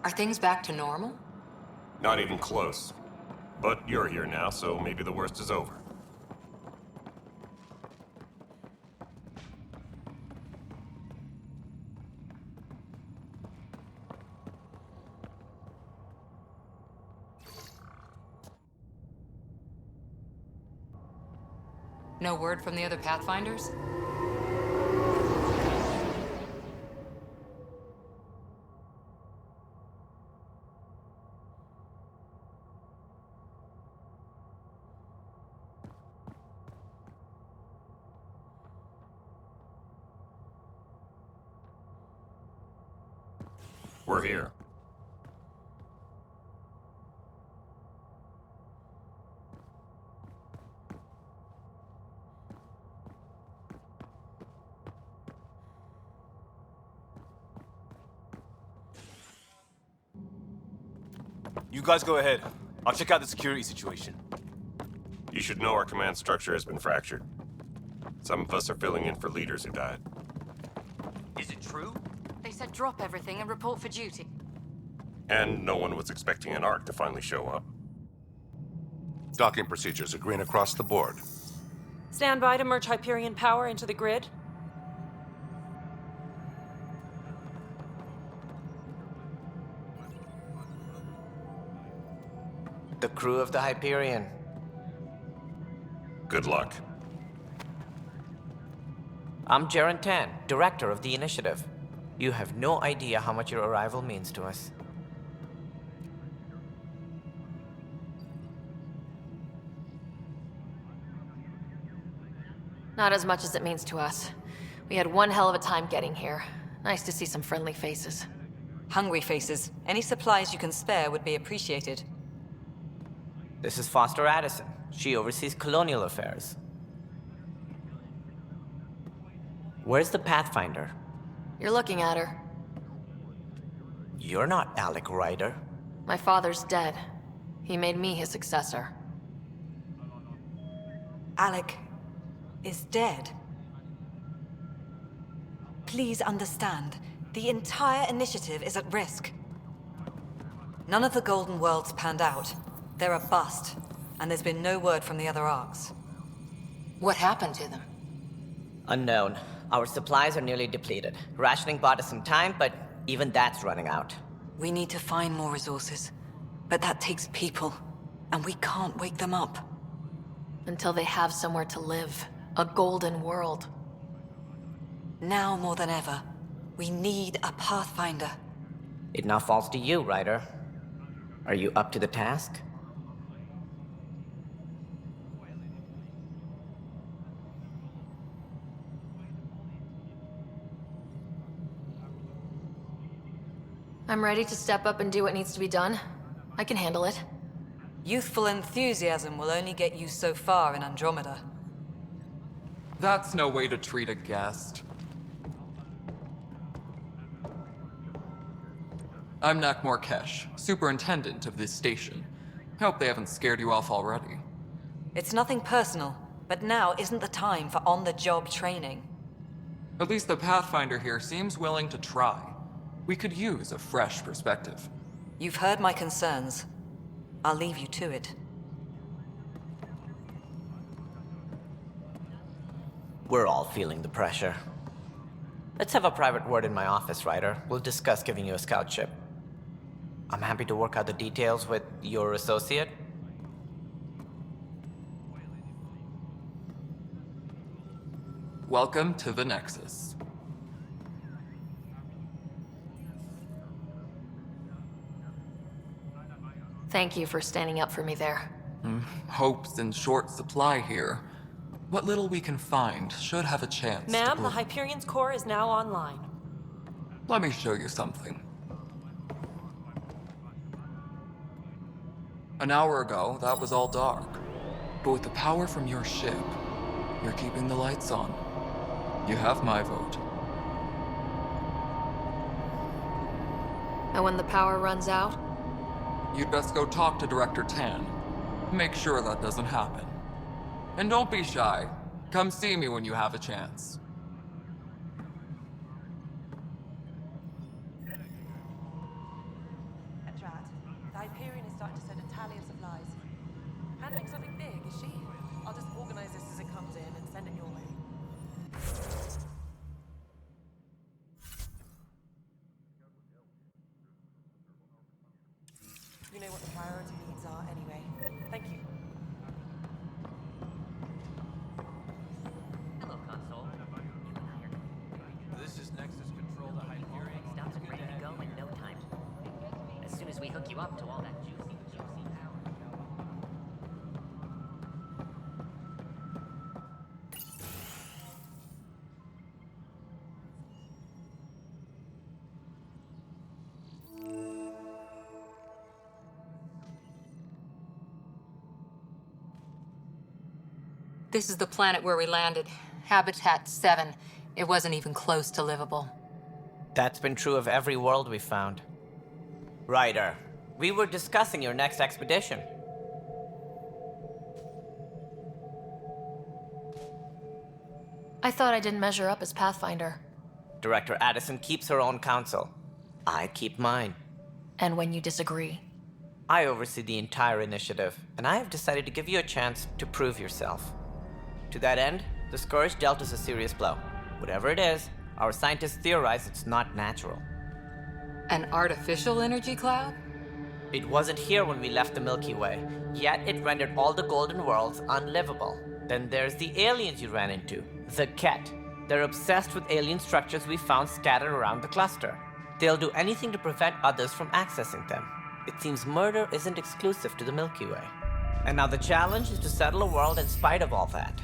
Are things back to normal? Not even close. But you're here now, so maybe the worst is over. No word from the other Pathfinders? We're here. You guys go ahead. I'll check out the security situation. You should know our command structure has been fractured. Some of us are filling in for leaders who died. Is it true? They said drop everything and report for duty. And no one was expecting an Ark to finally show up. Docking procedures are green across the board. Stand by to merge Hyperion power into the grid. The crew of the Hyperion. Good luck. I'm Jaren Tan, director of the initiative. You have no idea how much your arrival means to us. Not as much as it means to us. We had one hell of a time getting here. Nice to see some friendly faces. Hungry faces. Any supplies you can spare would be appreciated. This is Foster Addison. She oversees colonial affairs. Where's the Pathfinder? You're looking at her. You're not Alec Ryder. My father's dead. He made me his successor. Alec is dead. Please understand, the entire initiative is at risk. None of the Golden Worlds panned out. They're a bust, and there's been no word from the other arcs. What happened to them? Unknown. Our supplies are nearly depleted. Rationing bought us some time, but even that's running out. We need to find more resources, but that takes people, and we can't wake them up. Until they have somewhere to live. A golden world. Now more than ever, we need a Pathfinder. It now falls to you, Ryder. Are you up to the task? I'm ready to step up and do what needs to be done. I can handle it. Youthful enthusiasm will only get you so far in Andromeda. That's no way to treat a guest. I'm Nakmor Kesh, superintendent of this station. Hope they haven't scared you off already. It's nothing personal, but now isn't the time for on-the-job training. At least the Pathfinder here seems willing to try. We could use a fresh perspective. You've heard my concerns. I'll leave you to it. We're all feeling the pressure. Let's have a private word in my office, Ryder. We'll discuss giving you a scout ship. I'm happy to work out the details with your associate. Welcome to the Nexus. Thank you for standing up for me there. Hope's in short supply here. What little we can find should have a chance to Ma'am, grow. the Hyperion's core is now online. Let me show you something. An hour ago, that was all dark. But with the power from your ship, you're keeping the lights on. You have my vote. And when the power runs out, You'd best go talk to Director Tan. Make sure that doesn't happen. And don't be shy. Come see me when you have a chance. The Hyperion is starting to send a tally of supplies. Handling something big, is she? I'll just organize this as it comes in and send it your way. You know what the priority needs are anyway. Thank you. Hello, console. This is Nexus Control to Hyperion. Fixed up and ready to go in no time. As soon as we hook you up to all that juicy power. This is the planet where we landed. Habitat 7. It wasn't even close to livable. That's been true of every world we found. Ryder, we were discussing your next expedition. I thought I didn't measure up as Pathfinder. Director Addison keeps her own counsel. I keep mine. And when you disagree? I oversee the entire initiative, and I have decided to give you a chance to prove yourself. To that end, the Scourge dealt us a serious blow. Whatever it is, our scientists theorize it's not natural. An artificial energy cloud? It wasn't here when we left the Milky Way, yet it rendered all the golden worlds unlivable. Then there's the aliens you ran into, the Ket. They're obsessed with alien structures we found scattered around the cluster. They'll do anything to prevent others from accessing them. It seems murder isn't exclusive to the Milky Way. And now the challenge is to settle a world in spite of all that.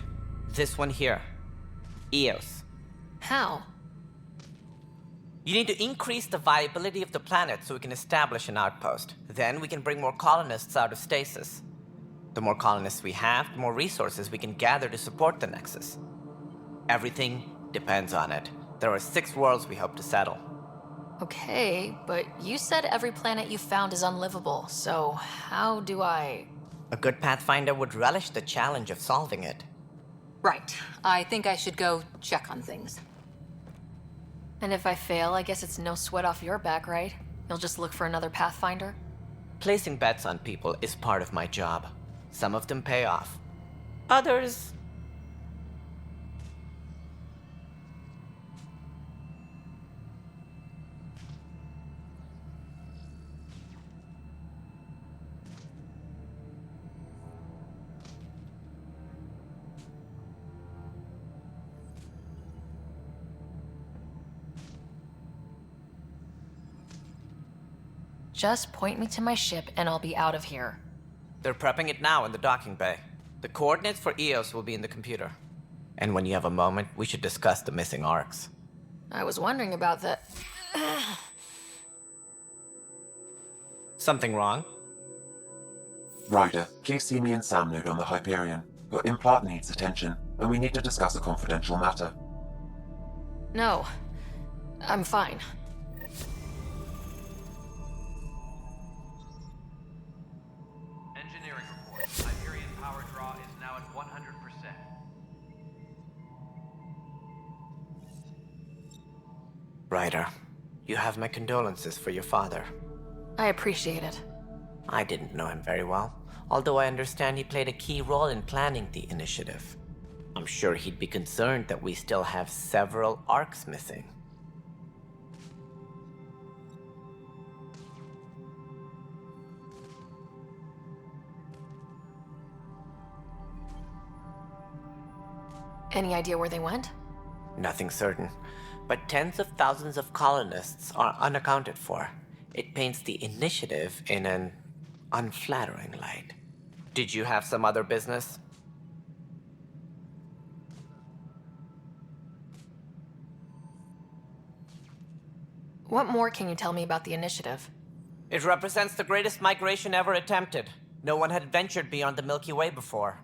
This one here. Eos. How? You need to increase the viability of the planet so we can establish an outpost. Then we can bring more colonists out of stasis. The more colonists we have, the more resources we can gather to support the Nexus. Everything depends on it. There are 6 worlds we hope to settle. Okay, but you said every planet you found is unlivable, so how do I... A good Pathfinder would relish the challenge of solving it. Right. I think I should go check on things. And if I fail, I guess it's no sweat off your back, right? You'll just look for another Pathfinder? Placing bets on people is part of my job. Some of them pay off. Others... Just point me to my ship and I'll be out of here. They're prepping it now in the docking bay. The coordinates for Eos will be in the computer. And when you have a moment, we should discuss the missing arcs. I was wondering about that. Something wrong? Ryder, please see me and Sam node on the Hyperion. Your implant needs attention, and we need to discuss a confidential matter. No, I'm fine. Engineering report. Hyperion power draw is now at 100%. Ryder, you have my condolences for your father. I appreciate it. I didn't know him very well, although I understand he played a key role in planning the initiative. I'm sure he'd be concerned that we still have several arcs missing. Any idea where they went? Nothing certain, but tens of thousands of colonists are unaccounted for. It paints the initiative in an unflattering light. Did you have some other business? What more can you tell me about the initiative? It represents the greatest migration ever attempted. No one had ventured beyond the Milky Way before.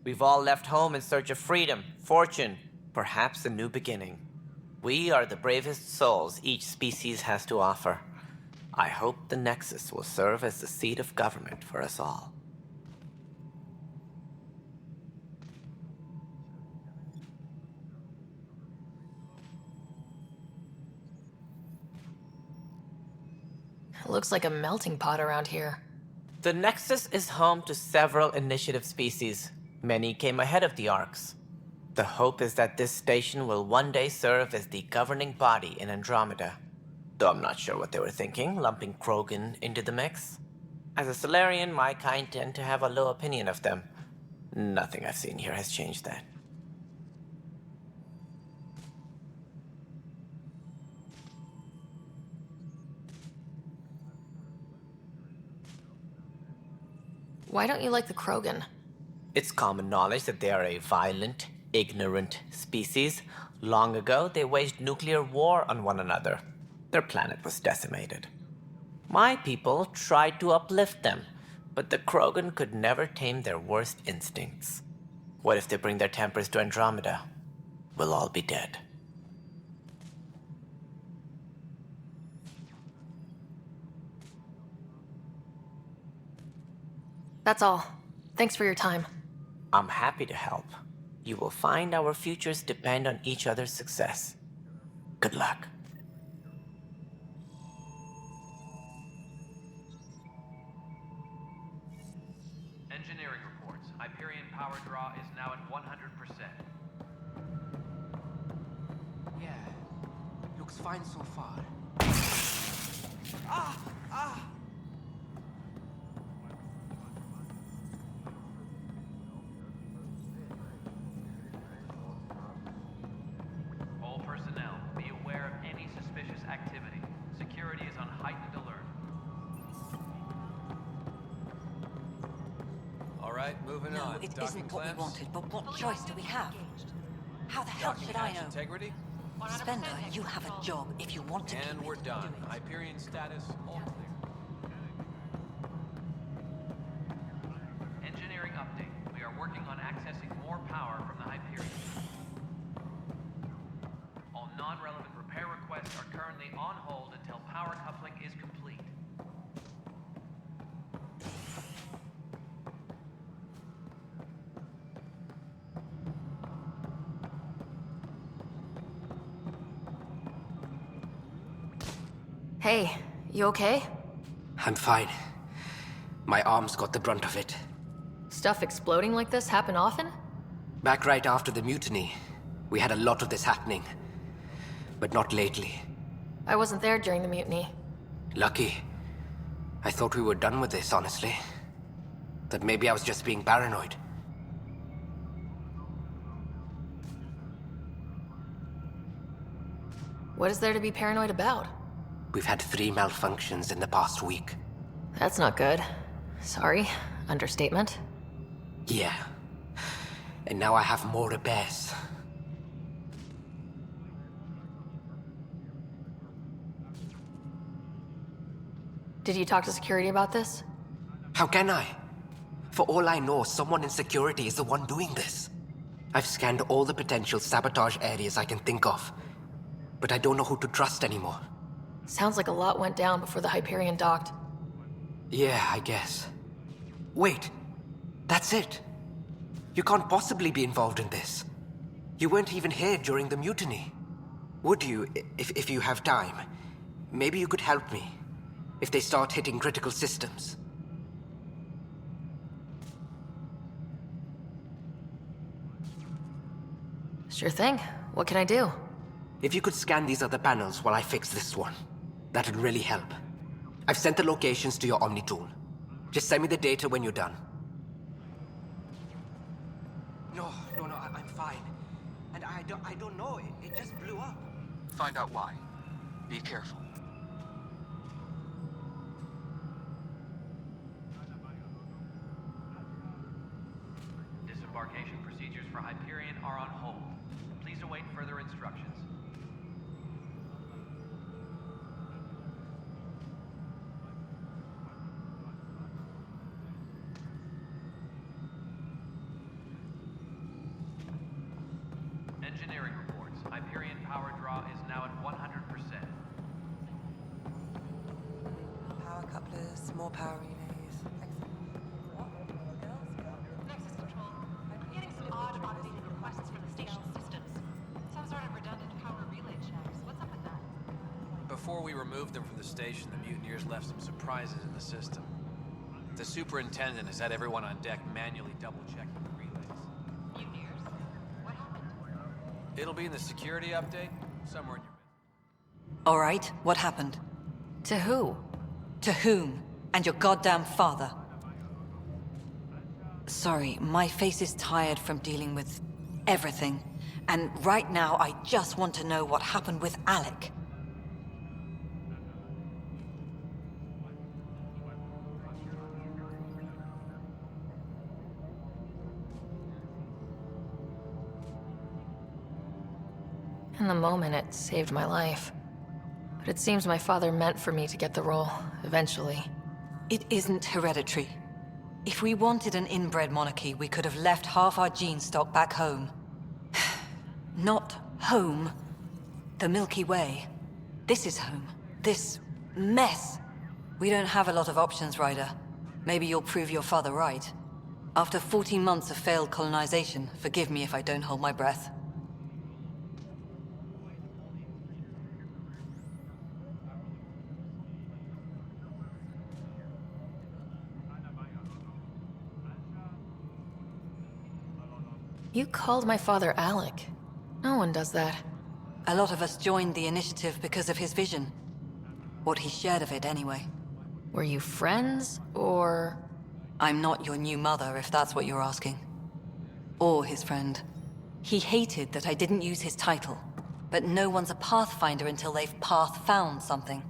We've all left home in search of freedom, fortune, perhaps a new beginning. We are the bravest souls each species has to offer. I hope the Nexus will serve as the seat of government for us all. looks like a melting pot around here. The Nexus is home to several initiative species. Many came ahead of the Arcs. The hope is that this station will one day serve as the governing body in Andromeda. Though I'm not sure what they were thinking, lumping Krogan into the mix. As a Solarian, my kind tend to have a low opinion of them. Nothing I've seen here has changed that. Why don't you like the Krogan? It's common knowledge that they are a violent, ignorant species. Long ago, they waged nuclear war on one another. Their planet was decimated. My people tried to uplift them, but the Krogan could never tame their worst instincts. What if they bring their tempers to Andromeda? We'll all be dead. That's all. Thanks for your time. I'm happy to help. You will find our futures depend on each other's success. Good luck. Engineering reports. Hyperion power draw is now at 100%. Yeah, looks fine so far. All personnel, be aware of any suspicious activity. Security is on heightened alert. All right, moving No, on. it Docking isn't what we clamps. wanted, but what choice do we have? How the hell Docking should I hatch know? integrity. Spender, you have a job if you want to And keep we're it. done. Hyperion status, all clear. Engineering update. We are working on accessing more power from the Hyperion. All non-relevant repair requests are currently on hold until power coupling is complete. Hey, you okay? I'm fine. My arms got the brunt of it. Stuff exploding like this happen often? Back right after the mutiny, we had a lot of this happening. But not lately. I wasn't there during the mutiny. Lucky. I thought we were done with this, honestly. That maybe I was just being paranoid. What is there to be paranoid about? We've had 3 malfunctions in the past week. That's not good. Sorry. Understatement. Yeah. And now I have more repairs. Did you talk to security about this? How can I? For all I know, someone in security is the one doing this. I've scanned all the potential sabotage areas I can think of, but I don't know who to trust anymore. Sounds like a lot went down before the Hyperion docked. Yeah, I guess. Wait, that's it. You can't possibly be involved in this. You weren't even here during the mutiny. Would you, if you have time? Maybe you could help me, if they start hitting critical systems. Sure thing. What can I do? If you could scan these other panels while I fix this one, that'd really help. I've sent the locations to your Omni tool. Just send me the data when you're done. No, I'm fine. And I don't know, it just blew up. Find out why. Be careful. Disembarkation procedures for Hyperion are on hold. Please await further instructions. Engineering reports. Hyperion power draw is now at 100%. Power couplers, more power relays. Nexus Control. I'm getting some odd automated requests from the station systems. Some sort of redundant power relay checks. What's up with that? Before we remove removed them from the station, the mutineers left some surprises in the system. The superintendent has had everyone on deck manually double-checking the relays. Mutineers? What happened? It'll be in the security update, somewhere in your... All right, what happened? To who? To whom? And your goddamn father. Sorry, my face is tired from dealing with everything. And right now, I just want to know what happened with Alec. In the moment, it saved my life. But it seems my father meant for me to get the role, eventually. It isn't hereditary. If we wanted an inbred monarchy, we could have left half our gene stock back home. Not home. The Milky Way. This is home. This mess. We don't have a lot of options, Ryder. Maybe you'll prove your father right. After 14 months of failed colonization, forgive me if I don't hold my breath. You called my father Alec. No one does that. A lot of us joined the initiative because of his vision. What he shared of it, anyway. Were you friends, or...? I'm not your new mother, if that's what you're asking. Or his friend. He hated that I didn't use his title. But no one's a pathfinder until they've path-found something.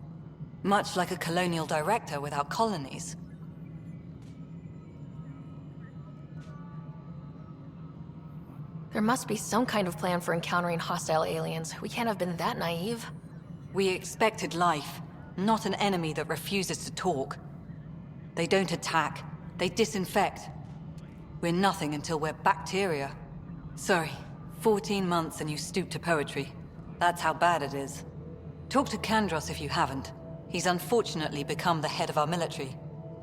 Much like a colonial director without colonies. There must be some kind of plan for encountering hostile aliens. We can't have been that naive. We expected life, not an enemy that refuses to talk. They don't attack, they disinfect. We're nothing until we're bacteria. Sorry, 14 months and you stoop to poetry. That's how bad it is. Talk to Kandros if you haven't. He's unfortunately become the head of our military.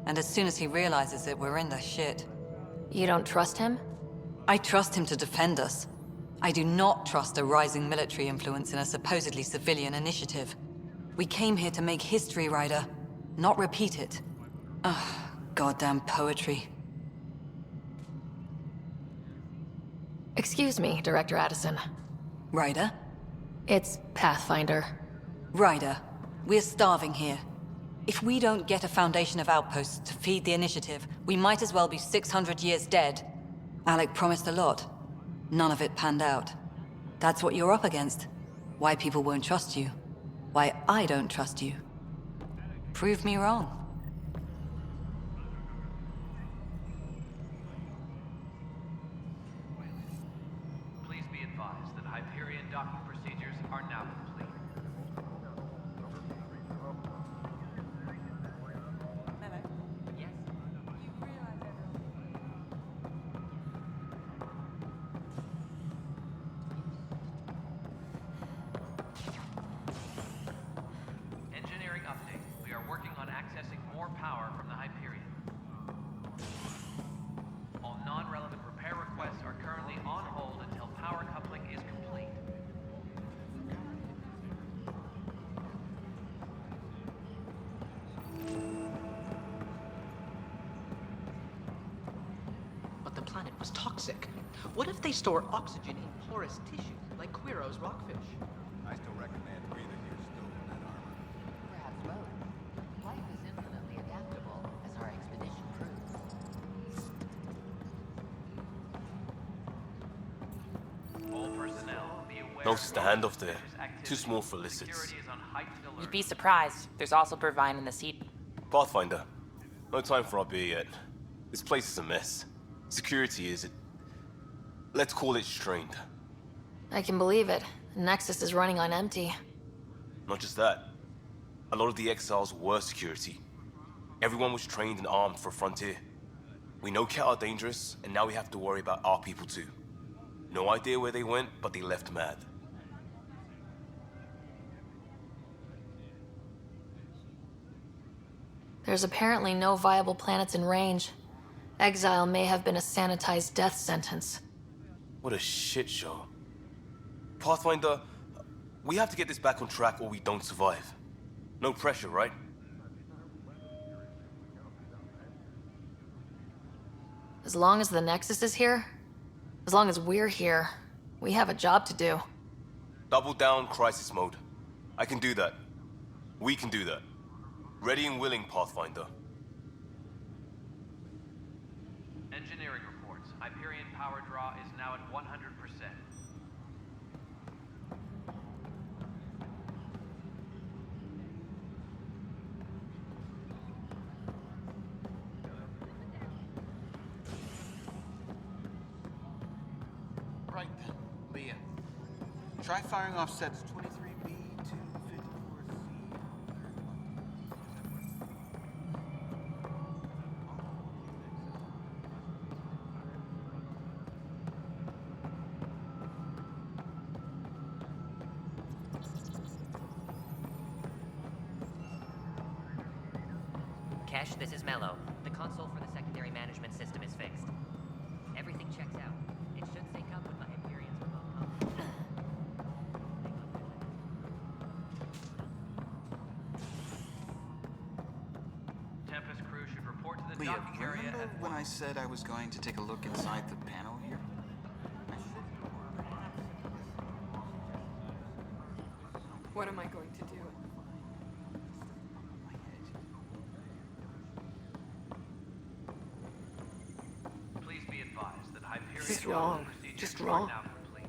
And as soon as he realizes it, we're in the shit. You don't trust him? I trust him to defend us. I do not trust a rising military influence in a supposedly civilian initiative. We came here to make history, Ryder, not repeat it. Ugh, goddamn poetry. Excuse me, Director Addison. Ryder? It's Pathfinder. Ryder, we're starving here. If we don't get a foundation of outposts to feed the initiative, we might as well be 600 years dead. Alec promised a lot. None of it panned out. That's what you're up against. Why people won't trust you. Why I don't trust you. Prove me wrong. Please be advised that Hyperion docking procedures are now complete. Memo. Yes? You realize Engineering update. We are working on accessing more power from the Hyperion. All non-relevant repair requests are currently on hold until power coupling is complete. But the planet was toxic. What if they store oxygen in porous tissue, like Quiro's rockfish? I still recommend breathing your stove in that armor. Perhaps both. Life is infinitely adaptable, as our expedition proves. All personnel, be aware. Notice the handoff there. Too small for lizards. Security is on heightened alert. You'd be surprised. There's also Purvine in the seat. Pathfinder, no time for our beer yet. This place is a mess. Security is, let's call it strained. I can believe it. Nexus is running on empty. Not just that. A lot of the exiles were security. Everyone was trained and armed for Frontier. We know Ket are dangerous, and now we have to worry about our people too. No idea where they went, but they left mad. There's apparently no viable planets in range. Exile may have been a sanitized death sentence. What a shit show. Pathfinder, we have to get this back on track or we don't survive. No pressure, right? As long as the Nexus is here, as long as we're here, we have a job to do. Double down crisis mode. I can do that. We can do that. Ready and willing, Pathfinder. Engineering reports. Hyperion power draw is now at 100%. Right then, Leah. Try firing off sets 23B to 54C. Kesh, this is Mello. The console for the secondary management system is fixed. Everything checks out. It should sync up with the Hyperion's remote console. Tempest crew should report to the Leah, docking area remember at when I said I was going to take a look inside the panel here? What am I going to do? Please be advised that Hyperion This is wrong. procedures Just are wrong. now complete.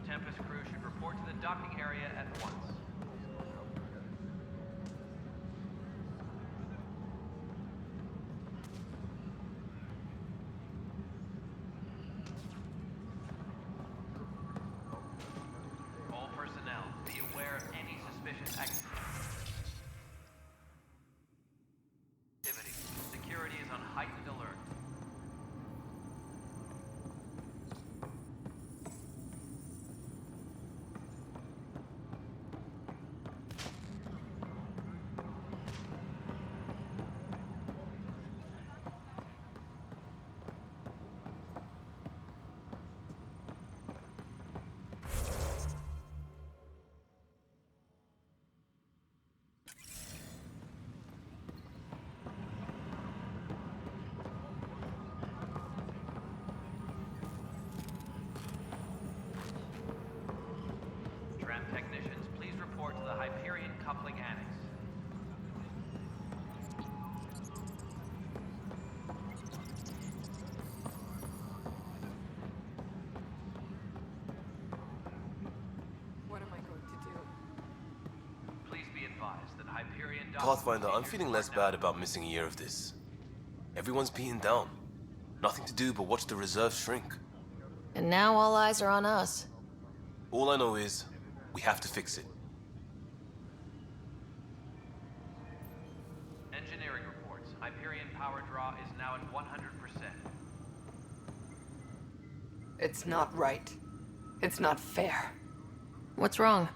Tempest crew should report to the docking area at once. All personnel, be aware of any suspicious activity. Security is on heightened alert. Tram technicians, please report to the Hyperion coupling annex. What am I going to do? Please be advised that Hyperion Pathfinder, I'm feeling less bad about missing a year of this. Everyone's beaten down. Nothing to do but watch the reserves shrink. And now all eyes are on us. All I know is, we have to fix it. Engineering reports. Hyperion power draw is now at 100%. It's not right. It's not fair. What's wrong?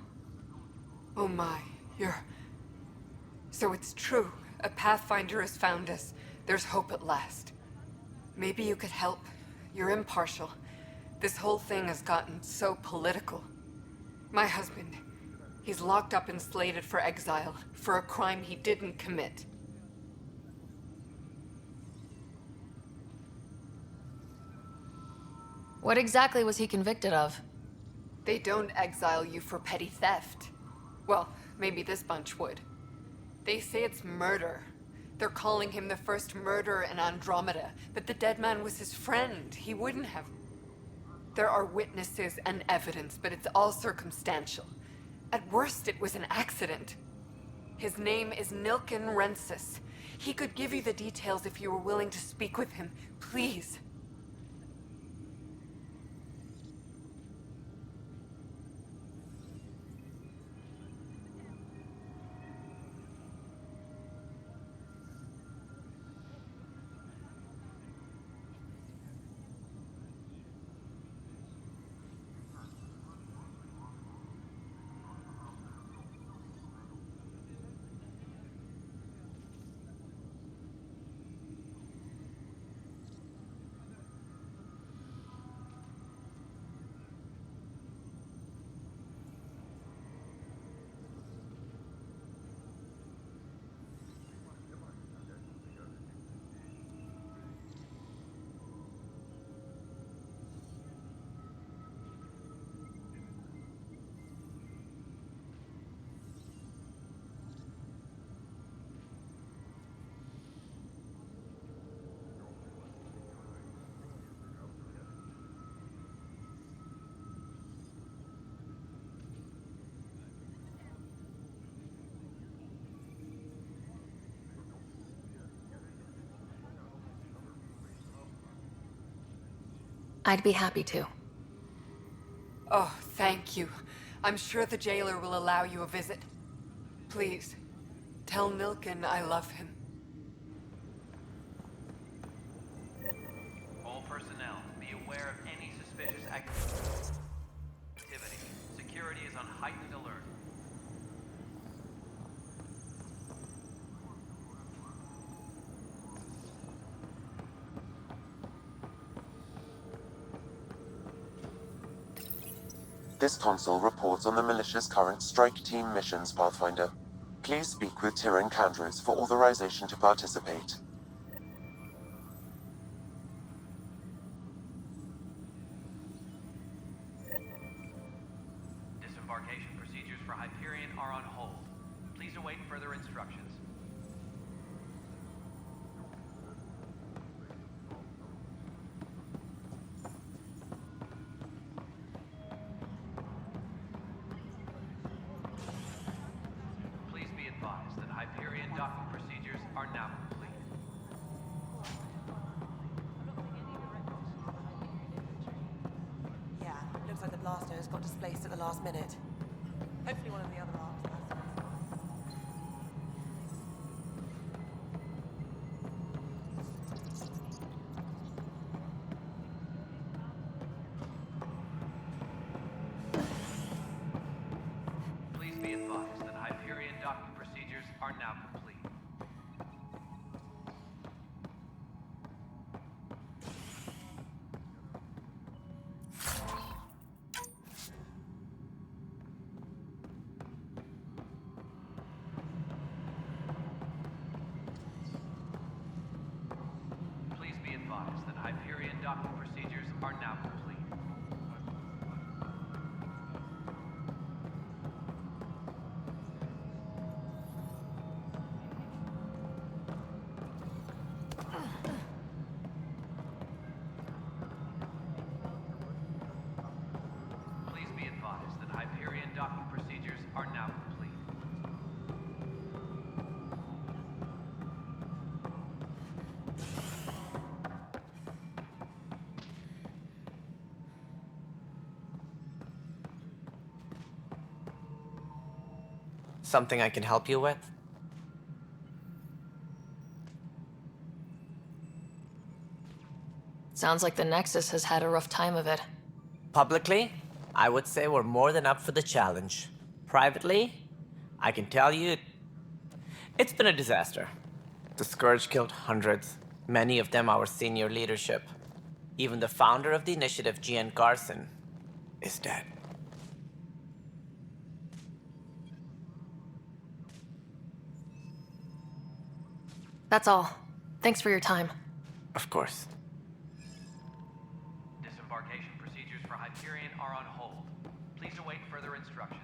Oh my, So it's true. A Pathfinder has found us. There's hope at last. Maybe you could help. You're impartial. This whole thing has gotten so political. My husband, he's locked up and slated for exile for a crime he didn't commit. What exactly was he convicted of? They don't exile you for petty theft. Well, maybe this bunch would. They say it's murder. They're calling him the first murderer in Andromeda, but the dead man was his friend. He wouldn't have. There are witnesses and evidence, but it's all circumstantial. At worst, it was an accident. His name is Nilken Rensis. He could give you the details if you were willing to speak with him. Please. I'd be happy to. Oh, thank you. I'm sure the jailer will allow you a visit. Please, tell Milken I love him. All personnel, be aware of any suspicious activity. Security is on heightened alert. This console reports on the militia's current strike team missions, Pathfinder. Please speak with Tyrion Candrus for authorization to participate. Disembarkation procedures for Hyperion are on hold. Please await further instructions. Please be advised that Hyperion docking procedures are now complete. Yeah, looks like the blaster has got displaced at the last minute. Hopefully one of the other arms has. Please be advised that Hyperion docking procedures are now complete. Please be advised that Hyperion docking procedures are now complete. Please be advised that Hyperion docking procedures are now complete. Something I can help you with? Sounds like the Nexus has had a rough time of it. Publicly, I would say we're more than up for the challenge. Privately, I can tell you, it's been a disaster. The Scourge killed hundreds, many of them our senior leadership. Even the founder of the initiative, Gian Garson, is dead. That's all. Thanks for your time. Of course. Disembarkation procedures for Hyperion are on hold. Please await further instructions.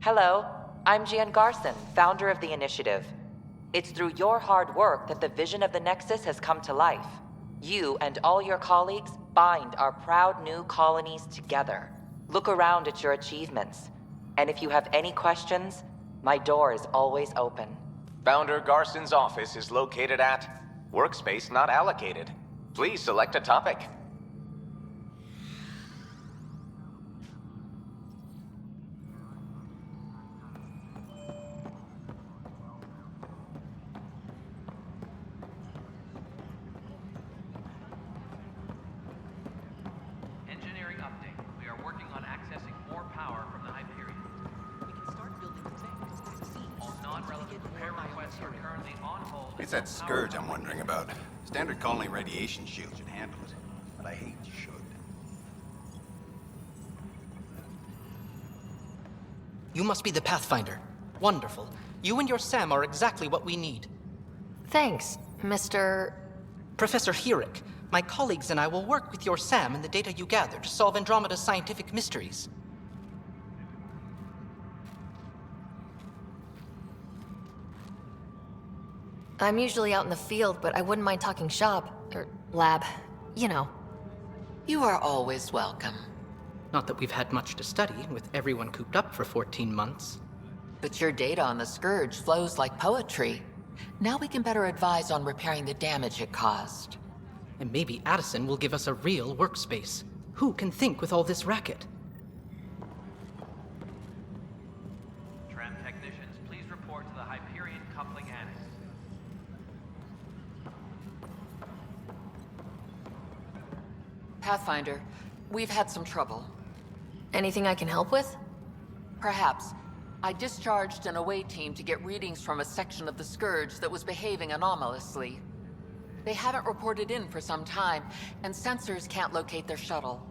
Hello, I'm Gian Garson, founder of the initiative. It's through your hard work that the vision of the Nexus has come to life. You and all your colleagues bind our proud new colonies together. Look around at your achievements. And if you have any questions, my door is always open. Founder Garson's office is located at Workspace Not Allocated. Please select a topic. Engineering update. We are working on accessing more power from the Hyperion. We can start building the vaccines. All non-relevant repair requests are currently on hold. It's that Scourge I'm wondering about. Standard colony radiation shield should handle it, but I hate should. You must be the Pathfinder. Wonderful. You and your Sam are exactly what we need. Thanks, Mr. Professor Herrick, my colleagues and I will work with your Sam and the data you gather to solve Andromeda's scientific mysteries. I'm usually out in the field, but I wouldn't mind talking shop. Or lab. You know. You are always welcome. Not that we've had much to study, with everyone cooped up for 14 months. But your data on the Scourge flows like poetry. Now we can better advise on repairing the damage it caused. And maybe Addison will give us a real workspace. Who can think with all this racket? Tram technicians, please report to the Hyperion Coupling Annex. Pathfinder, we've had some trouble. Anything I can help with? Perhaps. I discharged an away team to get readings from a section of the Scourge that was behaving anomalously. They haven't reported in for some time, and sensors can't locate their shuttle.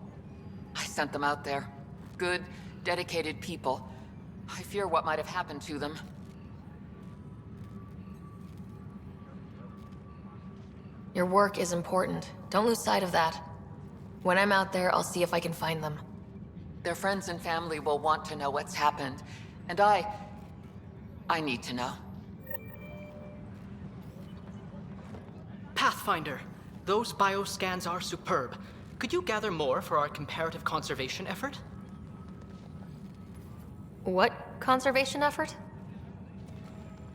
I sent them out there. Good, dedicated people. I fear what might have happened to them. Your work is important. Don't lose sight of that. When I'm out there, I'll see if I can find them. Their friends and family will want to know what's happened, and I need to know. Pathfinder, those bioscans are superb. Could you gather more for our comparative conservation effort? What conservation effort?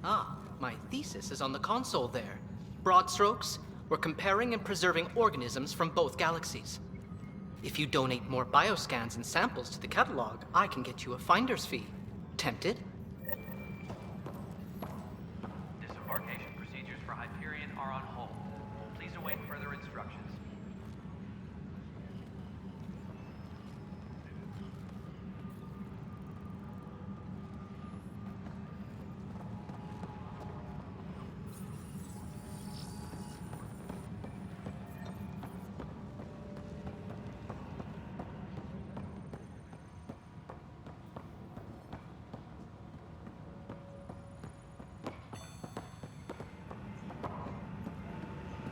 Ah, my thesis is on the console there. Broad strokes, we're comparing and preserving organisms from both galaxies. If you donate more bioscans and samples to the catalog, I can get you a finder's fee. Tempted? Disembarkation procedures for Hyperion are on hold. Please await further instructions.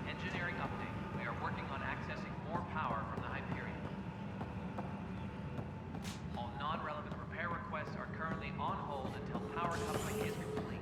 Engineering update. We are working on accessing more power from the Hyperion. All non-relevant repair requests are currently on hold until power coupling is complete.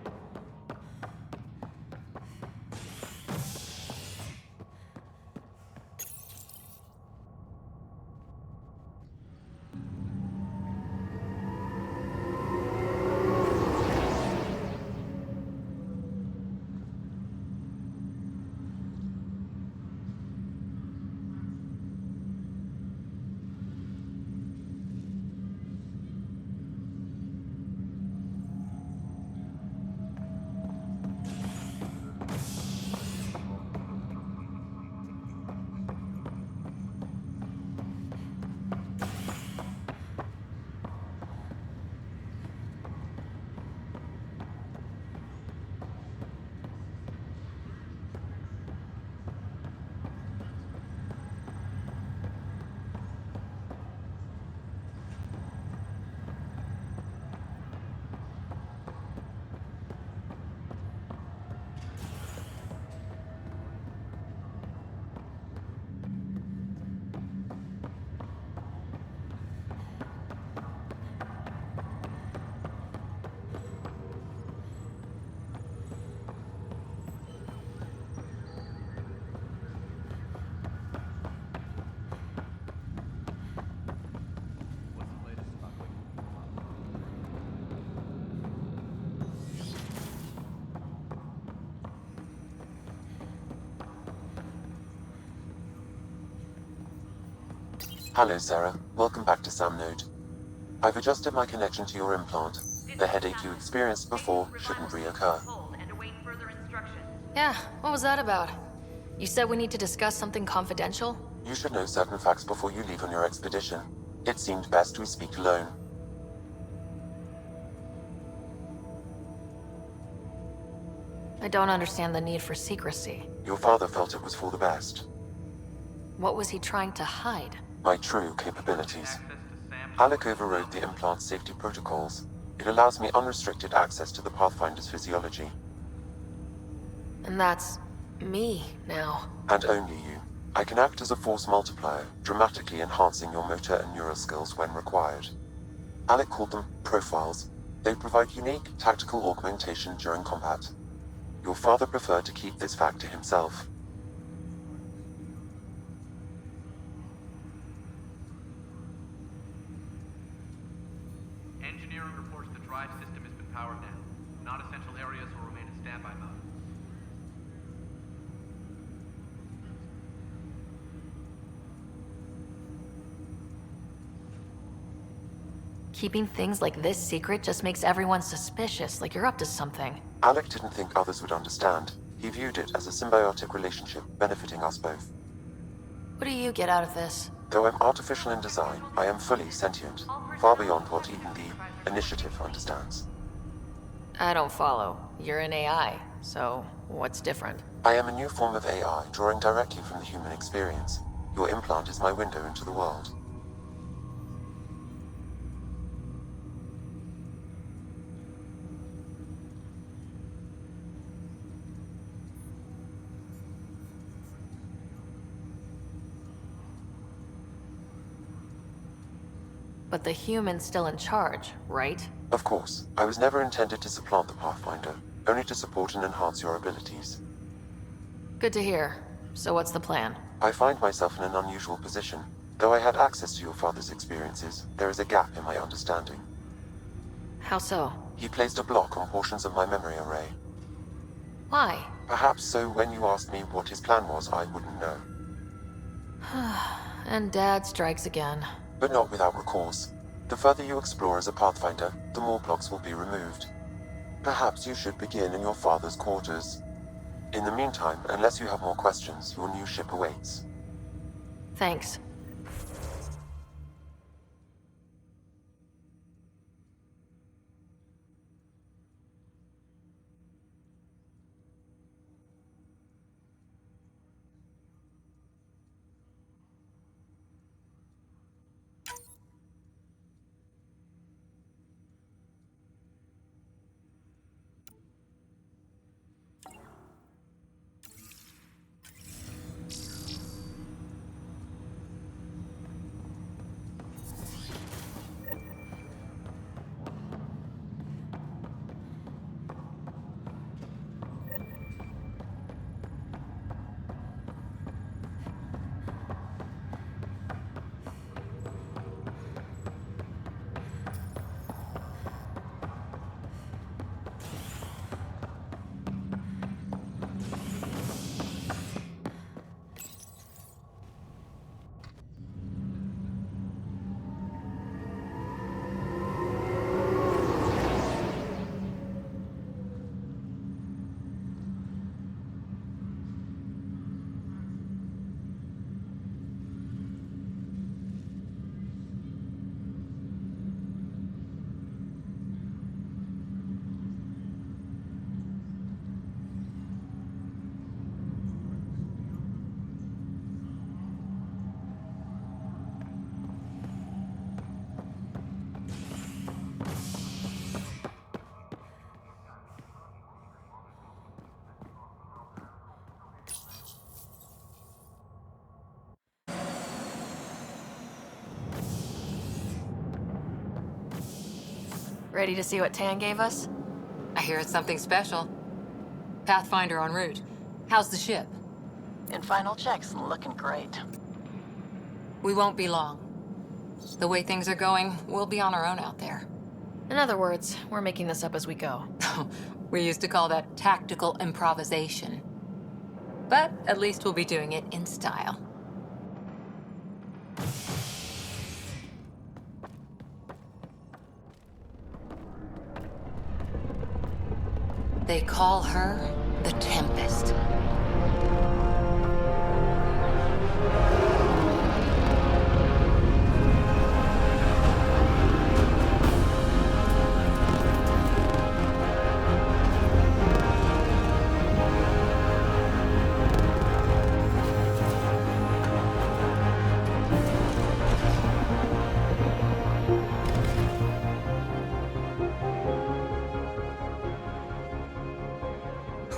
Hello, Sarah. Welcome back to SamNode. I've adjusted my connection to your implant. The headache you experienced before shouldn't reoccur. Yeah, what was that about? You said we need to discuss something confidential? You should know certain facts before you leave on your expedition. It seemed best we speak alone. I don't understand the need for secrecy. Your father felt it was for the best. What was he trying to hide? My true capabilities. Alec overrode the implant's safety protocols. It allows me unrestricted access to the Pathfinder's physiology. And that's me now. And only you. I can act as a force multiplier, dramatically enhancing your motor and neural skills when required. Alec called them profiles. They provide unique tactical augmentation during combat. Your father preferred to keep this fact to himself. Engineering reports the drive system has been powered down. Non-essential areas will remain in standby mode. Keeping things like this secret just makes everyone suspicious, like you're up to something. Alec didn't think others would understand. He viewed it as a symbiotic relationship benefiting us both. What do you get out of this? Though I'm artificial in design, I am fully sentient, far beyond what even the Initiative understands. I don't follow. You're an AI, so what's different? I am a new form of AI, drawing directly from the human experience. Your implant is my window into the world. But the human's still in charge, right? Of course, I was never intended to supplant the Pathfinder, only to support and enhance your abilities. Good to hear. So what's the plan? I find myself in an unusual position. Though I had access to your father's experiences, there is a gap in my understanding. How so? He placed a block on portions of my memory array. Why? Perhaps so when you asked me what his plan was, I wouldn't know. And Dad strikes again. But not without recourse. The further you explore as a Pathfinder, the more blocks will be removed. Perhaps you should begin in your father's quarters. In the meantime, unless you have more questions, your new ship awaits. Thanks. Ready to see what Tan gave us? I hear it's something special. Pathfinder en route. How's the ship? In final checks, looking great. We won't be long. The way things are going, we'll be on our own out there. In other words, we're making this up as we go. We used to call that tactical improvisation. But at least we'll be doing it in style. They call her the Tempest.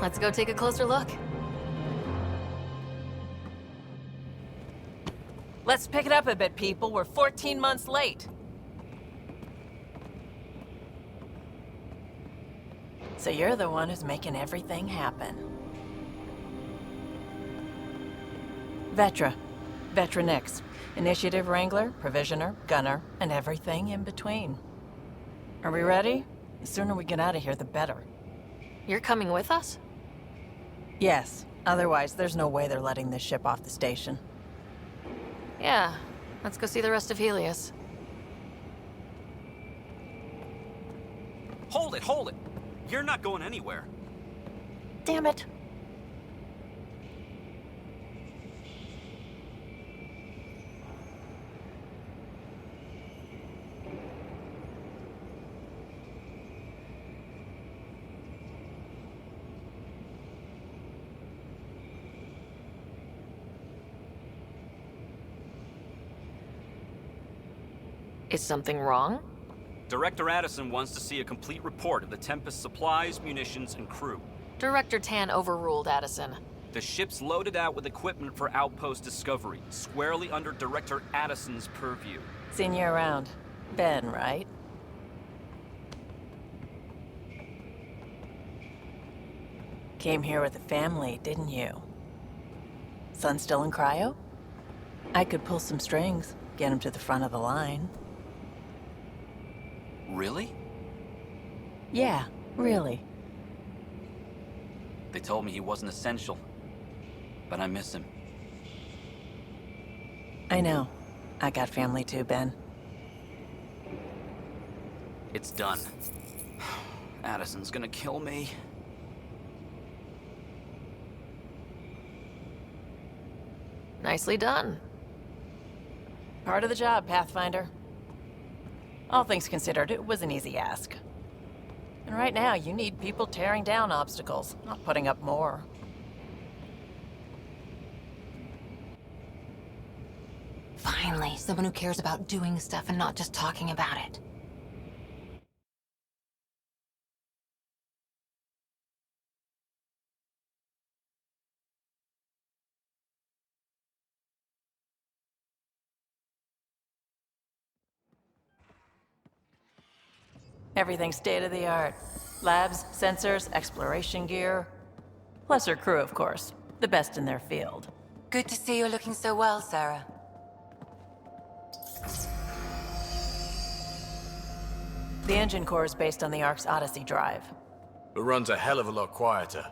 Let's go take a closer look. Let's pick it up a bit, people. We're 14 months late. So you're the one who's making everything happen. Vetra. Vetronix. Initiative Wrangler, Provisioner, Gunner, and everything in between. Are we ready? The sooner we get out of here, the better. You're coming with us? Yes. Otherwise, there's no way they're letting this ship off the station. Yeah. Let's go see the rest of Helios. Hold it, hold it! You're not going anywhere. Damn it. Is something wrong? Director Addison wants to see a complete report of the Tempest's supplies, munitions, and crew. Director Tan overruled Addison. The ship's loaded out with equipment for outpost discovery, squarely under Director Addison's purview. Seen you around. Ben, right? Came here with the family, didn't you? Son still in cryo? I could pull some strings, get him to the front of the line. Really? Yeah, really. They told me he wasn't essential, but I miss him. I know. I got family too, Ben. It's done. Addison's gonna kill me. Nicely done. Part of the job, Pathfinder. All things considered, it was an easy ask. And right now, you need people tearing down obstacles, not putting up more. Finally, someone who cares about doing stuff and not just talking about it. Everything's state-of-the-art. Labs, sensors, exploration gear. Plus her crew, of course. The best in their field. Good to see you're looking so well, Sarah. The engine core is based on the Ark's Odyssey drive. It runs a hell of a lot quieter.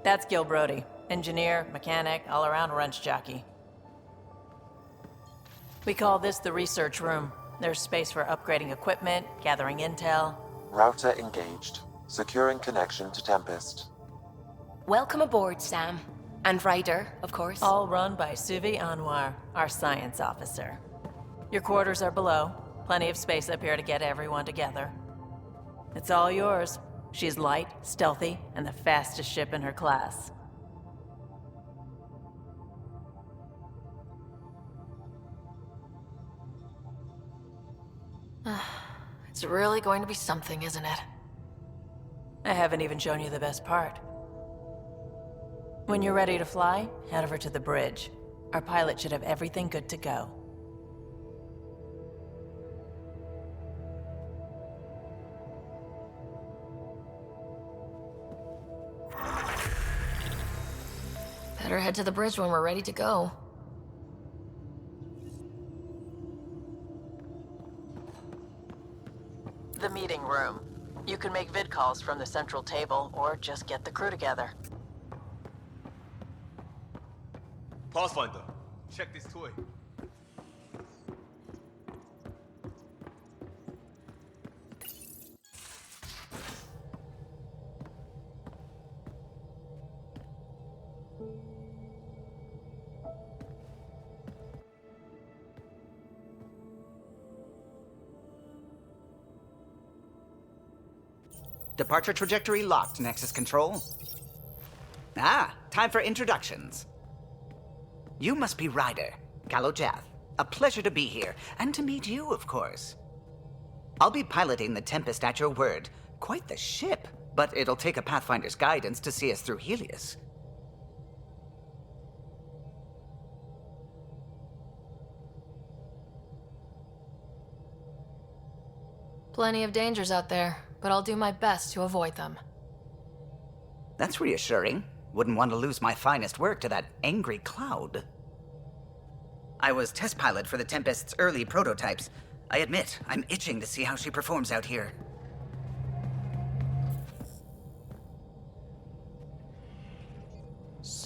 That's Gil Brody. Engineer, mechanic, all-around wrench jockey. We call this the research room. There's space for upgrading equipment, gathering intel. Router engaged. Securing connection to Tempest. Welcome aboard, Sam. And Ryder, of course. All run by Suvi Anwar, our science officer. Your quarters are below. Plenty of space up here to get everyone together. It's all yours. She's light, stealthy, and the fastest ship in her class. It's really going to be something, isn't it? I haven't even shown you the best part. When you're ready to fly, head over to the bridge. Our pilot should have everything good to go. Better head to the bridge when we're ready to go. The meeting room. You can make vid calls from the central table, or just get the crew together. Pathfinder, check this toy. Departure trajectory locked, Nexus Control. Ah, time for introductions. You must be Ryder, Kalojath. A pleasure to be here, and to meet you, of course. I'll be piloting the Tempest at your word. Quite the ship, but it'll take a Pathfinder's guidance to see us through Helios. Plenty of dangers out there, but I'll do my best to avoid them. That's reassuring. Wouldn't want to lose my finest work to that angry cloud. I was test pilot for the Tempest's early prototypes. I admit, I'm itching to see how she performs out here.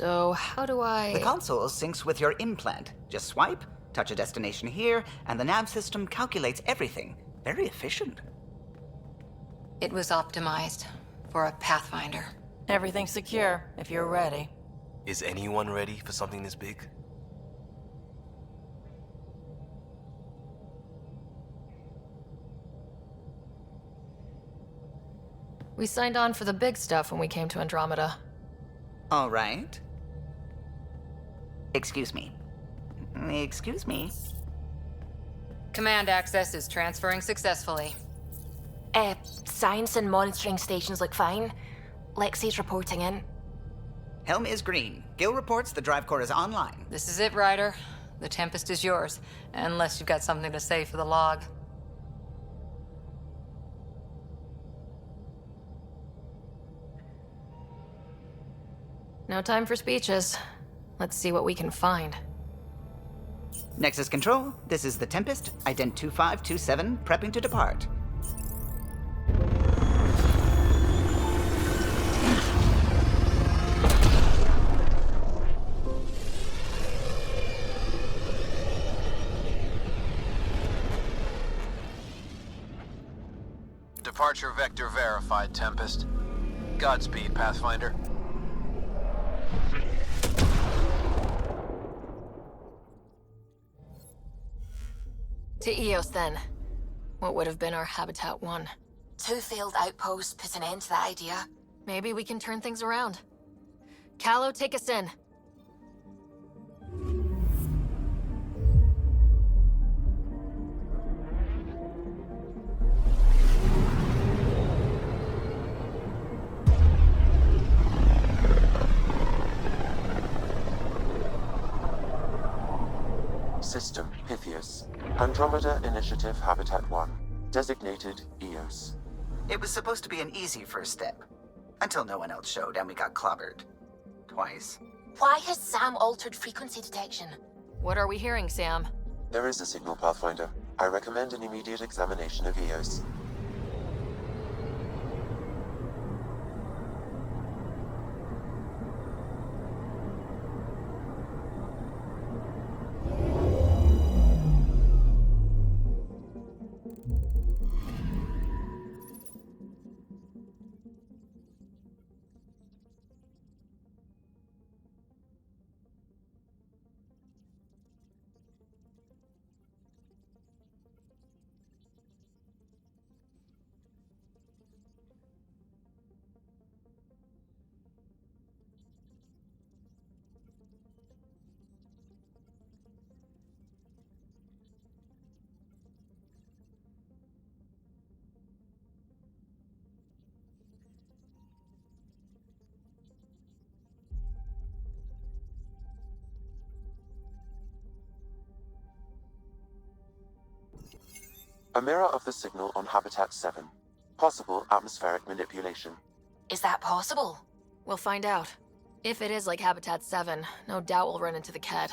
So, how do I... The console syncs with your implant. Just swipe, touch a destination here, and the nav system calculates everything. Very efficient. It was optimized for a Pathfinder. Everything's secure, if you're ready. Is anyone ready for something this big? We signed on for the big stuff when we came to Andromeda. All right. Excuse me. Excuse me. Command access is transferring successfully. Science and monitoring stations look fine. Lexi's reporting in. Helm is green. Gil reports the drive core is online. This is it, Ryder. The Tempest is yours, unless you've got something to say for the log. No time for speeches. Let's see what we can find. Nexus Control, this is the Tempest, ident 2527, prepping to depart. Departure vector verified, Tempest. Godspeed, Pathfinder. To Eos, then. What would have been our Habitat 1? 2 failed outposts put an end to that idea. Maybe we can turn things around. Callow, take us in. System Pythias. Andromeda Initiative Habitat 1. Designated EOS. It was supposed to be an easy first step. Until no one else showed and we got clobbered. Twice. Why has Sam altered frequency detection? What are we hearing, Sam? There is a signal, Pathfinder. I recommend an immediate examination of EOS. A mirror of the signal on Habitat 7. Possible atmospheric manipulation. Is that possible? We'll find out. If it is like Habitat 7, no doubt we'll run into the Cat.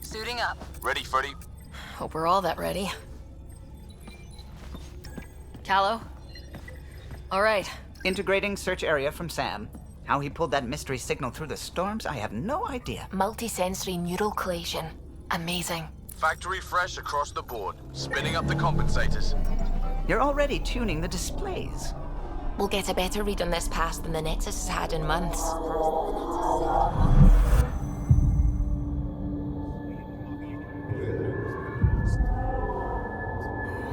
Suiting up. Ready, Freddy? Hope we're all that ready. Callow? All right. Integrating search area from Sam. How he pulled that mystery signal through the storms, I have no idea. Multisensory neural collation. Amazing. Factory fresh across the board. Spinning up the compensators. You're already tuning the displays. We'll get a better read on this pass than the Nexus has had in months.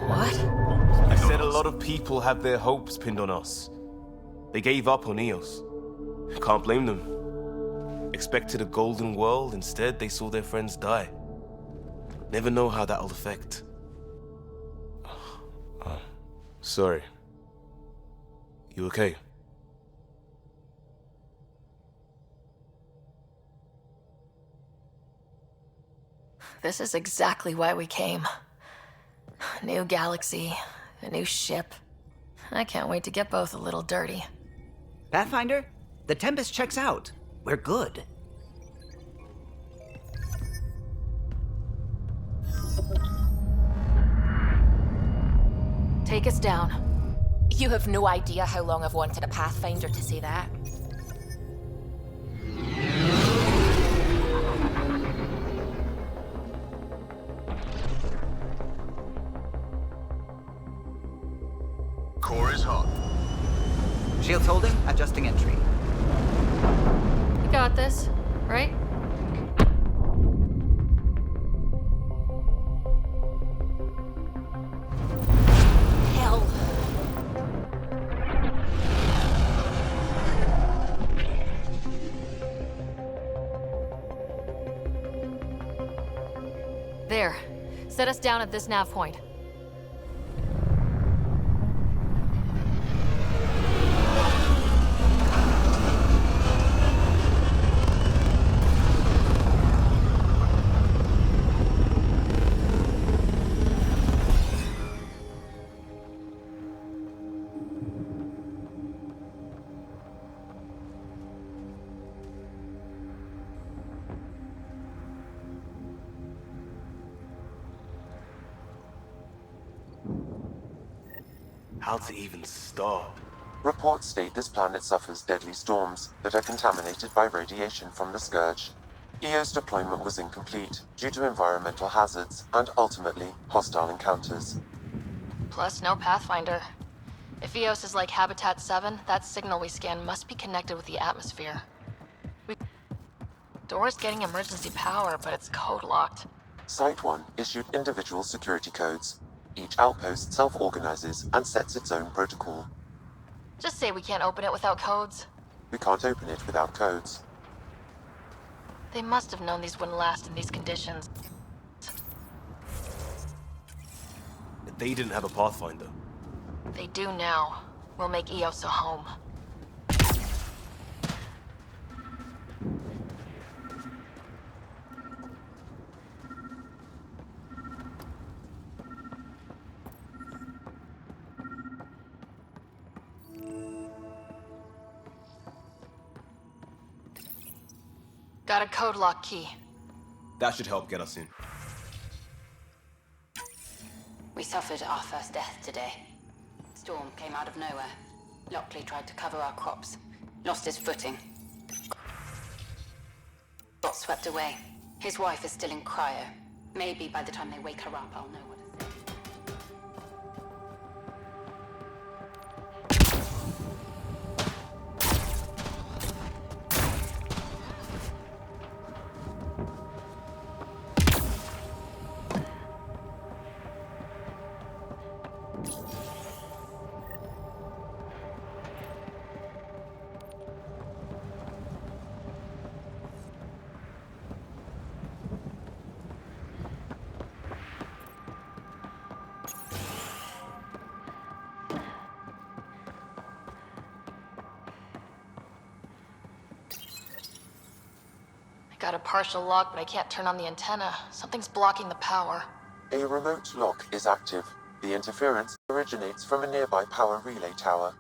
What? I said a lot of people have their hopes pinned on us. They gave up on EOS. Can't blame them. Expected a golden world, instead they saw their friends die. Never know how that'll affect. Sorry. You okay? This is exactly why we came. A new galaxy, a new ship. I can't wait to get both a little dirty. Pathfinder, the Tempest checks out. We're good. Take us down. You have no idea how long I've wanted a Pathfinder to say that. Core is hot. Shields holding, adjusting entry. You got this, right? Hell. There. Set us down at this nav point. How to even start? Reports state this planet suffers deadly storms that are contaminated by radiation from the Scourge. EO's deployment was incomplete due to environmental hazards and ultimately hostile encounters. Plus, no Pathfinder. If EOS is like Habitat 7, that signal we scan must be connected with the atmosphere. Door's getting emergency power, but it's code-locked. Site 1 issued individual security codes. Each outpost self-organizes and sets its own protocol. Just say we can't open it without codes. We can't open it without codes. They must have known these wouldn't last in these conditions. They didn't have a Pathfinder. They do now. We'll make EOS a home. Got a code lock key. That should help get us in. We suffered our first death today. Storm came out of nowhere. Lockley tried to cover our crops. Lost his footing. Got swept away. His wife is still in cryo. Maybe by the time they wake her up, I'll know what to say. Got a partial lock, but I can't turn on the antenna. Something's blocking the power. A remote lock is active. The interference originates from a nearby power relay tower.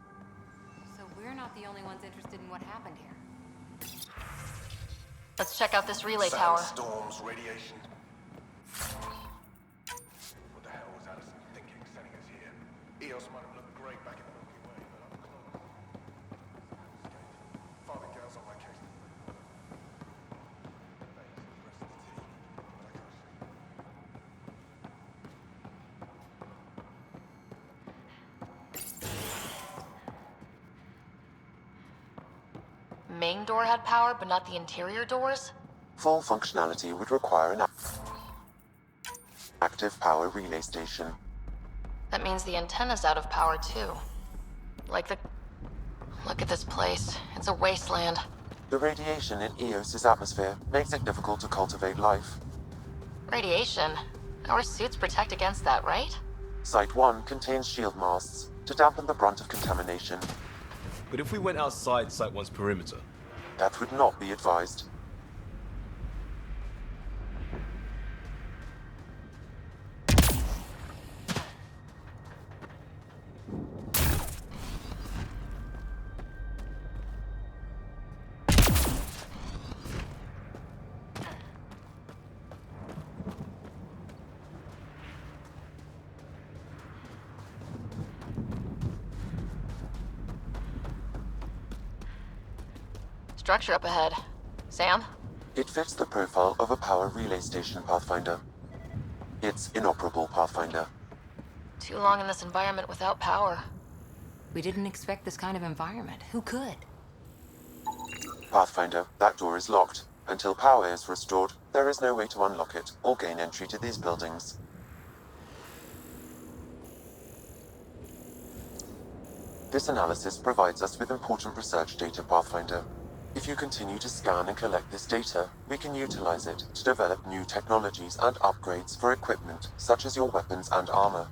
So we're not the only ones interested in what happened here. Let's check out this relay tower. Storms, radiation. What the hell was Allison thinking sending us here? EOS might have looked great back in the Milky Way, but up close. Father main door had power, but not the interior doors? Full functionality would require an active power relay station. That means the antenna's out of power, too. Like the... Look at this place. It's a wasteland. The radiation in Eos's atmosphere makes it difficult to cultivate life. Radiation? Our suits protect against that, right? Site 1 contains shield masts to dampen the brunt of contamination. But if we went outside Site 1's perimeter? That would not be advised. Structure up ahead. Sam? It fits the profile of a power relay station, Pathfinder. It's inoperable, Pathfinder. Too long in this environment without power. We didn't expect this kind of environment. Who could? Pathfinder, that door is locked. Until power is restored, there is no way to unlock it or gain entry to these buildings. This analysis provides us with important research data, Pathfinder. If you continue to scan and collect this data, we can utilize it to develop new technologies and upgrades for equipment, such as your weapons and armor.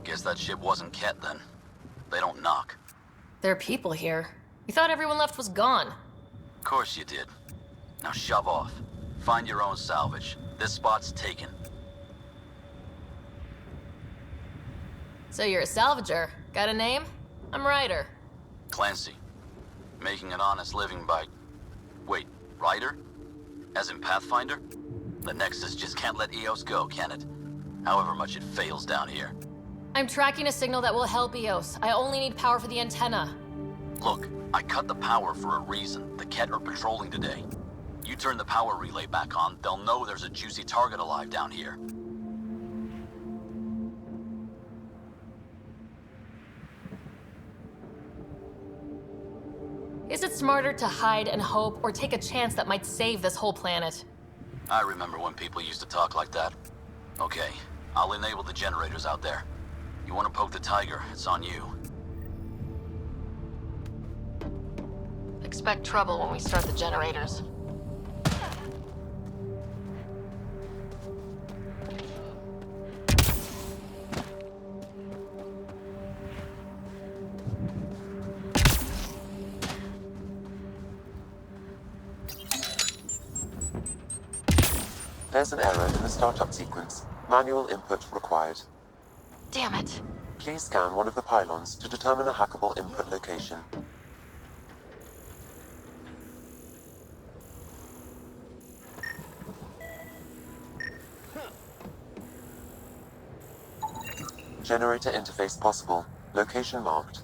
Guess that ship wasn't Ket then. They don't knock. There are people here. We thought everyone left was gone. Of course you did. Now shove off. Find your own salvage. This spot's taken. So you're a salvager. Got a name? I'm Ryder. Clancy. Making an honest living by... Wait, Ryder? As in Pathfinder? The Nexus just can't let Eos go, can it? However much it fails down here. I'm tracking a signal that will help Eos. I only need power for the antenna. Look, I cut the power for a reason. The Ket are patrolling today. You turn the power relay back on, they'll know there's a juicy target alive down here. Is it smarter to hide and hope, or take a chance that might save this whole planet? I remember when people used to talk like that. Okay, I'll enable the generators out there. You want to poke the tiger, it's on you. Expect trouble when we start the generators. There's an error in the startup sequence. Manual input required. Damn it. Please scan one of the pylons to determine a hackable input location. Generator interface possible. Location marked.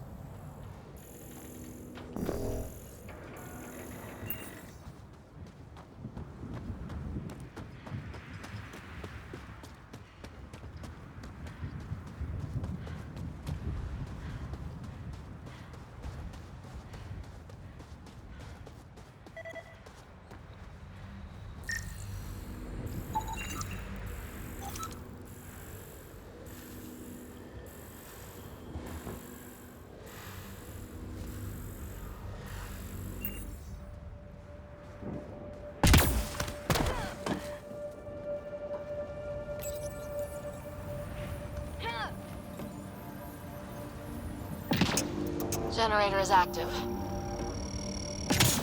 Generator is active.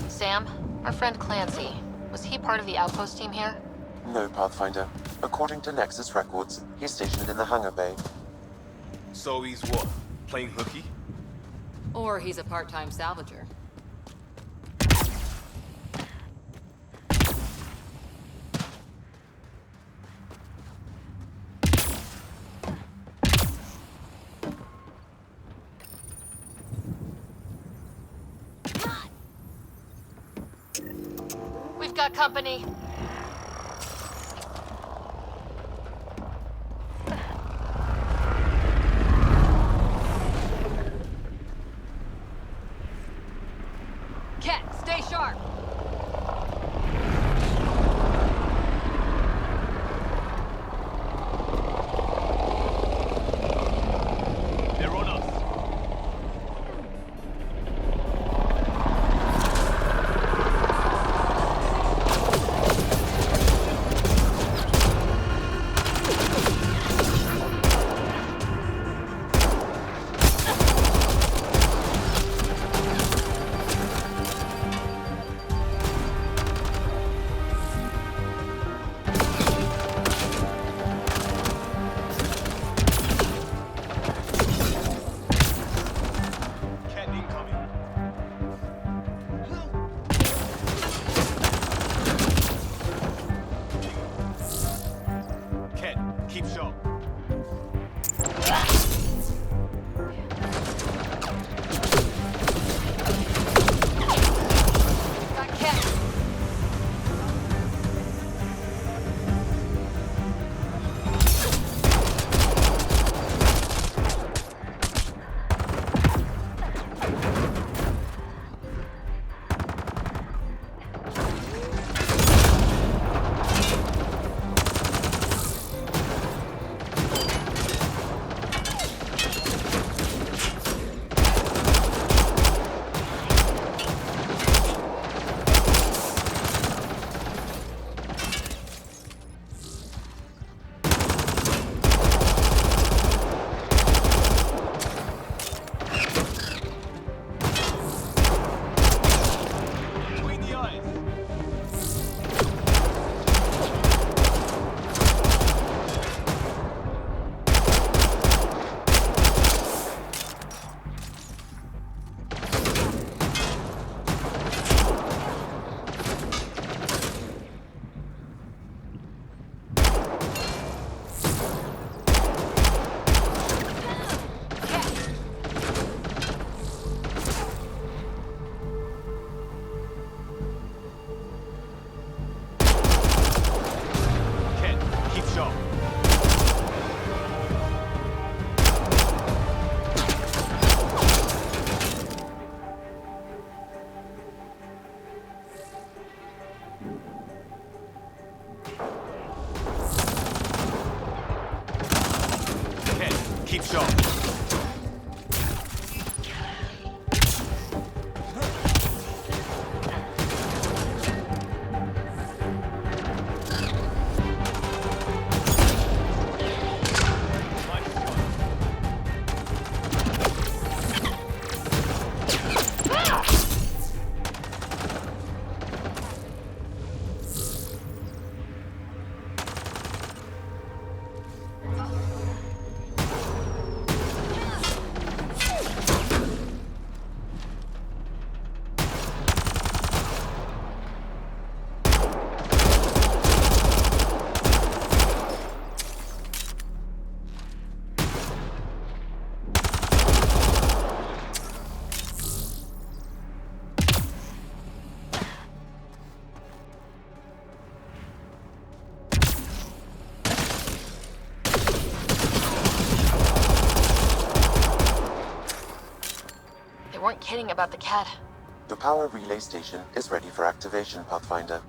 Sam, our friend Clancy, was he part of the outpost team here? No, Pathfinder. According to Nexus records, he's stationed in the hangar bay. So he's what? Playing hooky? Or he's a part-time salvager. We've got company. Ket, stay sharp! They're on us. Keep sharp. Got Ket. Keep sharp. Weren't kidding about the cat. The power relay station is ready for activation, Pathfinder.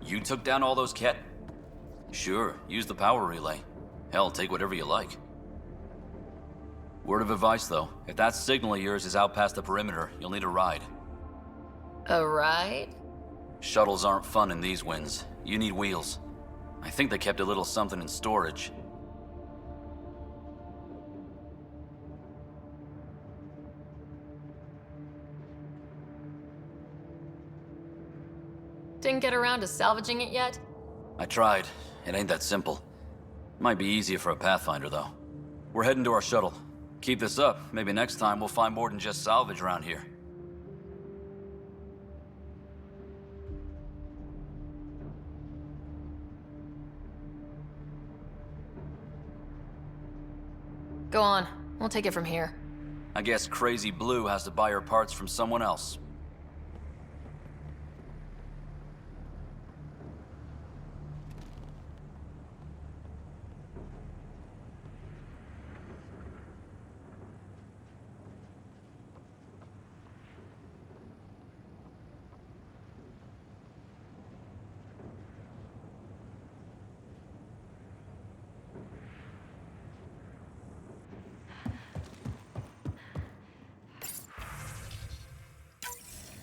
You took down all those Ket? Sure, use the power relay. Hell, take whatever you like. Word of advice, though. If that signal of yours is out past the perimeter, you'll need a ride. A ride? Shuttles aren't fun in these winds. You need wheels. I think they kept a little something in storage. Didn't get around to salvaging it yet? I tried. It ain't that simple. Might be easier for a Pathfinder, though. We're heading to our shuttle. Keep this up. Maybe next time we'll find more than just salvage around here. Go on. We'll take it from here. I guess Crazy Blue has to buy her parts from someone else.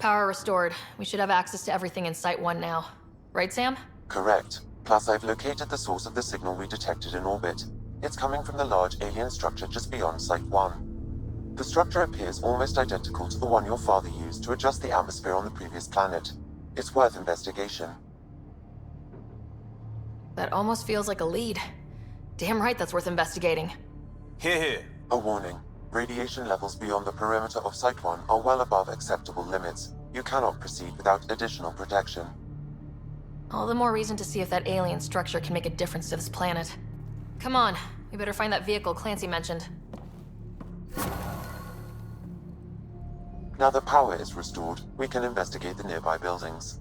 Power restored. We should have access to everything in Site 1 now. Right, Sam? Correct. Plus, I've located the source of the signal we detected in orbit. It's coming from the large alien structure just beyond Site 1. The structure appears almost identical to the one your father used to adjust the atmosphere on the previous planet. It's worth investigation. That almost feels like a lead. Damn right that's worth investigating. Hear, hear. A warning. Radiation levels beyond the perimeter of Site 1 are well above acceptable limits. You cannot proceed without additional protection. All the more reason to see if that alien structure can make a difference to this planet. Come on, we better find that vehicle Clancy mentioned. Now that power is restored, we can investigate the nearby buildings.